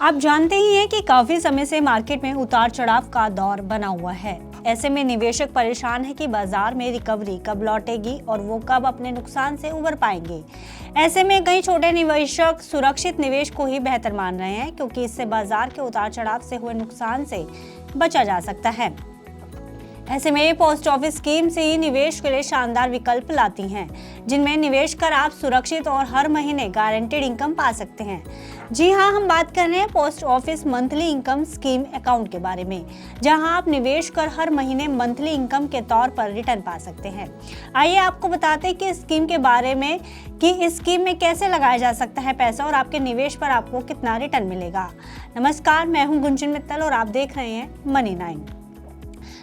आप जानते ही हैं कि काफी समय से मार्केट में उतार चढ़ाव का दौर बना हुआ है। ऐसे में निवेशक परेशान है कि बाजार में रिकवरी कब लौटेगी और वो कब अपने नुकसान से उबर पाएंगे। ऐसे में कई छोटे निवेशक सुरक्षित निवेश को ही बेहतर मान रहे हैं, क्योंकि इससे बाजार के उतार चढ़ाव से हुए नुकसान से बचा जा सकता है। ऐसे में पोस्ट ऑफिस स्कीम से ही निवेश के लिए शानदार विकल्प लाती हैं, जिनमें निवेश कर आप सुरक्षित और हर महीने गारंटेड इनकम पा सकते हैं। जी हां, हम बात कर रहे हैं post office monthly income scheme account के बारे में, जहां आप निवेश कर हर महीने मंथली इनकम के तौर पर रिटर्न पा सकते हैं। आइए आपको बताते हैं कि इस स्कीम के बारे में, कि इस स्कीम में कैसे लगाया जा सकता है पैसा और आपके निवेश पर आपको कितना रिटर्न मिलेगा। नमस्कार, मैं हूं गुंजन मित्तल और आप देख रहे हैं मनी 9।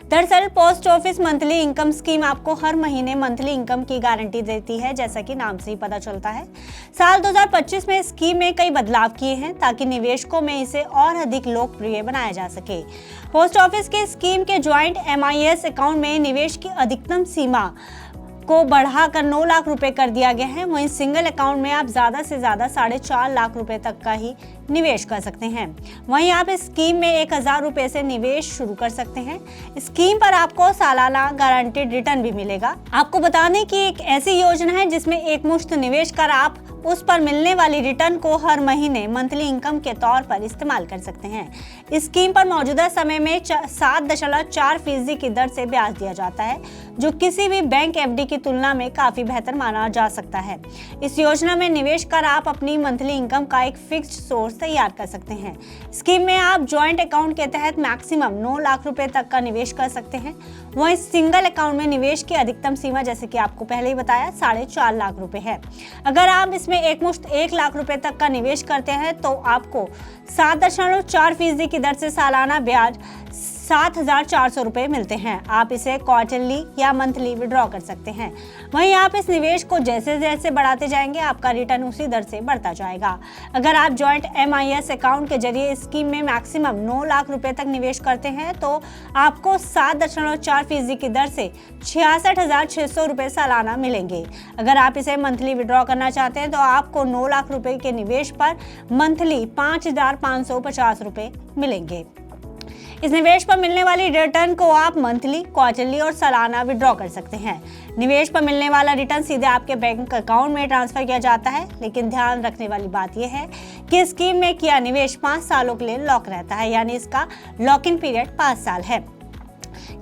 दरअसल post office monthly income scheme आपको हर महीने मंथली इनकम की गारंटी देती है, जैसा कि नाम से ही पता चलता है। साल 2025 में स्कीम में कई बदलाव किए हैं ताकि निवेशकों में इसे और अधिक लोकप्रिय बनाया जा सके। पोस्ट ऑफिस के स्कीम के ज्वाइंट MIS अकाउंट में निवेश की अधिकतम सीमा को बढ़ाकर 9 लाख रुपए कर दिया गया है। वहीं सिंगल अकाउंट में आप ज्यादा से ज्यादा 4.5 लाख रुपए तक का ही निवेश कर सकते हैं। वहीं आप इस स्कीम में 1000 रुपए से निवेश शुरू कर सकते हैं। स्कीम पर आपको सालाना गारंटेड रिटर्न भी मिलेगा। आपको बता दें कि एक ऐसी योजना है जिसमें एक मुश्त निवेश कर आप उस पर मिलने वाली रिटर्न को हर महीने मंथली इनकम के तौर पर इस्तेमाल कर सकते हैं। इस स्कीम पर मौजूदा समय में 7.4% की दर से ब्याज दिया जाता है, जो किसी भी बैंक FD की तुलना में काफी बेहतर माना जा सकता है। इस योजना में निवेश कर आप अपनी मंथली इनकम का एक फिक्स्ड सोर्स तैयार कर सकते हैं। स्कीम में आप ज्वाइंट अकाउंट के तहत मैक्सिमम 9 लाख रुपए तक का निवेश कर सकते हैं। वहीं सिंगल अकाउंट में निवेश की अधिकतम सीमा, जैसे कि आपको पहले ही बताया, 4.5 लाख रुपए है। अगर आप इसमें एक मुश्त 1 लाख रुपए तक का निवेश करते हैं तो आपको 7.4% की दर से सालाना ब्याज 7,400 रुपए मिलते हैं। आप इसे क्वार्टरली या मंथली विड्रॉ कर सकते हैं। वहीं आप इस निवेश को जैसे जैसे बढ़ाते जाएंगे, आपका रिटर्न उसी दर से बढ़ता जाएगा। अगर आप ज्वाइंट MIS अकाउंट के जरिए इस स्कीम में मैक्सिमम 9 लाख रुपए तक निवेश करते हैं तो आपको 7.4% की दर से 66,600 रुपए सालाना मिलेंगे। अगर आप इसे मंथली विड्रॉ करना चाहते हैं तो आपको 9 लाख रुपए के निवेश पर मंथली 5,550 रुपए मिलेंगे। इस निवेश पर मिलने वाली रिटर्न को आप मंथली, क्वार्टरली और सालाना विड्रॉ कर सकते हैं। निवेश पर मिलने वाला रिटर्न सीधे आपके बैंक अकाउंट में ट्रांसफर किया जाता है, लेकिन ध्यान रखने वाली बात यह है कि स्कीम में किया निवेश 5 सालों के लिए लॉक रहता है, यानी इसका लॉक इन पीरियड 5 साल है।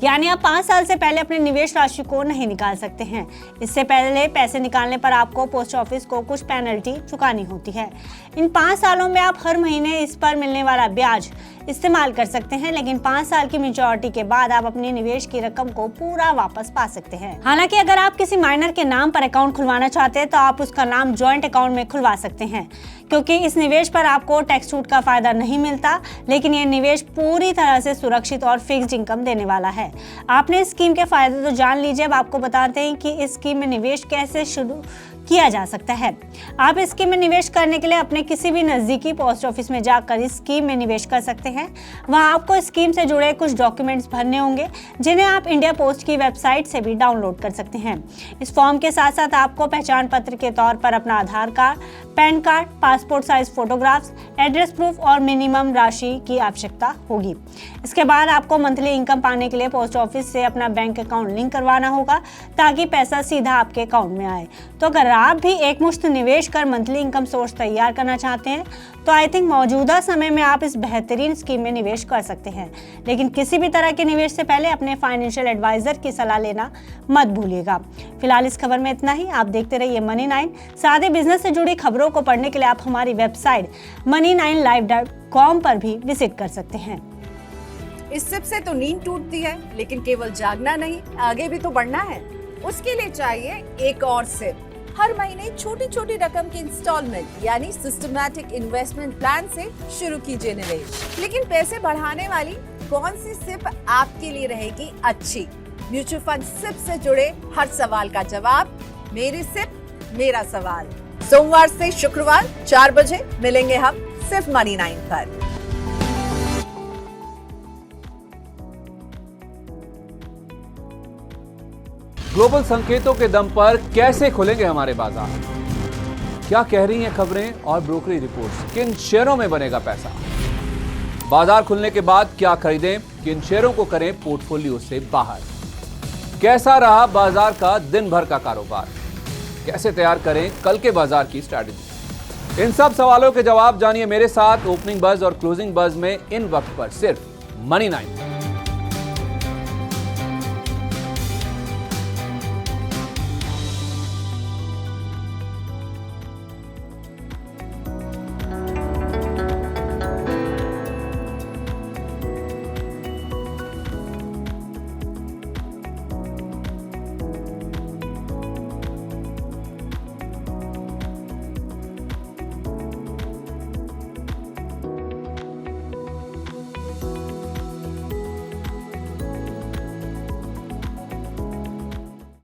यानी आप 5 साल से पहले अपने निवेश राशि को नहीं निकाल सकते हैं। इससे पहले पैसे निकालने पर आपको पोस्ट ऑफिस को कुछ पेनल्टी चुकानी होती है। इन 5 सालों में आप हर महीने इस पर मिलने वाला ब्याज इस्तेमाल कर सकते हैं, लेकिन 5 साल की मैच्योरिटी के बाद आप अपने निवेश की रकम को पूरा वापस पा सकते हैं। हालांकि अगर आप किसी माइनर के नाम पर अकाउंट खुलवाना चाहते हैं तो आप उसका नाम ज्वाइंट अकाउंट में खुलवा सकते हैं, क्योंकि इस निवेश पर आपको टैक्स छूट का फायदा नहीं मिलता, लेकिन यह निवेश पूरी तरह से सुरक्षित और फिक्स्ड इनकम देने वाला है। आपने इस स्कीम के फायदे तो जान लीजिए। अब आपको बताते हैं कि इस स्कीम में निवेश कैसे शुरू किया जा सकता है। आप इस स्कीम में निवेश करने के लिए अपने किसी भी नजदीकी पोस्ट ऑफिस में जाकर इस स्कीम में निवेश कर सकते हैं। वहां आपको स्कीम से जुड़े कुछ डॉक्यूमेंट्स भरने होंगे, जिन्हें आप इंडिया पोस्ट की वेबसाइट से भी डाउनलोड कर सकते हैं। इस फॉर्म के साथ साथ आपको पहचान पत्र के तौर पर अपना Aadhaar card, PAN card, passport size photographs, address proof और मिनिमम राशि की आवश्यकता होगी। इसके बाद आपको मंथली इनकम पाने के लिए पोस्ट ऑफिस से अपना बैंक अकाउंट लिंक करवाना होगा, ताकि पैसा सीधा आपके अकाउंट में आए। तो अगर आप भी एक मुश्त निवेश कर मंथली इनकम सोर्स तैयार करना चाहते हैं तो आई थिंक मौजूदा समय में आप इस बेहतरीन स्कीम में निवेश कर सकते हैं। लेकिन किसी भी तरह के निवेश से पहले अपने फाइनेंशियल एडवाइजर की सलाह लेना मत भूलिएगा। फिलहाल इस खबर में इतना ही। आप देखते रहिए मनी 9। साथ ही बिजनेस से जुड़ी खबरों को पढ़ने के लिए आप हमारी वेबसाइट money9live.com पर भी विजिट कर सकते हैं। इस सिप से तो नींद टूटती है, लेकिन केवल जागना नहीं, आगे भी तो बढ़ना है। उसके लिए चाहिए एक और सिप। हर महीने छोटी छोटी रकम की इंस्टॉलमेंट यानी सिस्टमैटिक इन्वेस्टमेंट प्लान से शुरू कीजिए निवेश। लेकिन पैसे बढ़ाने वाली कौन सी सिप आपके लिए रहेगी अच्छी? म्यूचुअल फंड सिप से जुड़े हर सवाल का जवाब मेरी सिप मेरा सवाल। सोमवार से शुक्रवार 4 बजे मिलेंगे हम सिर्फ मनी 9 पर। ग्लोबल संकेतों के दम पर कैसे खुलेंगे हमारे बाजार? क्या कह रही हैं खबरें और ब्रोकरेज रिपोर्ट्स? किन शेयरों में बनेगा पैसा? बाजार खुलने के बाद क्या खरीदें, किन शेयरों को करें पोर्टफोलियो से बाहर, कैसा रहा बाजार का दिन भर का कारोबार, कैसे तैयार करें कल के बाजार की स्ट्रैटेजी। इन सब सवालों के जवाब जानिए मेरे साथ ओपनिंग बज और क्लोजिंग बज में इन वक्त पर सिर्फ मनी 9।